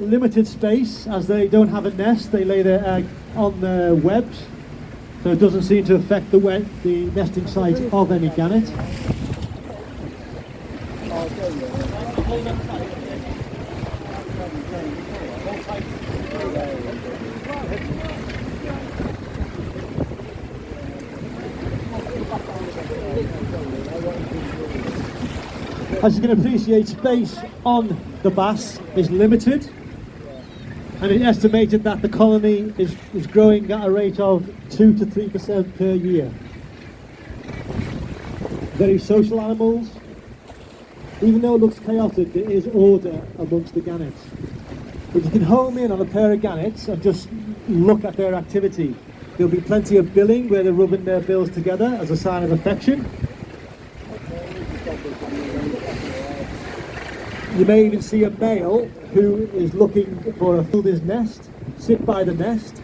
limited space. As they don't have a nest, they lay their egg on the webs, so it doesn't seem to affect the nesting site of any gannet. As you can appreciate, space on the bass is limited, and it's estimated that the colony is growing at a rate of 2 to 3% per year. Very social animals. Even though it looks chaotic, there is order amongst the gannets. If you can home in on a pair of gannets and just look at their activity, there'll be plenty of billing where they're rubbing their bills together as a sign of affection. You may even see a male who is looking for a his nest, sit by the nest,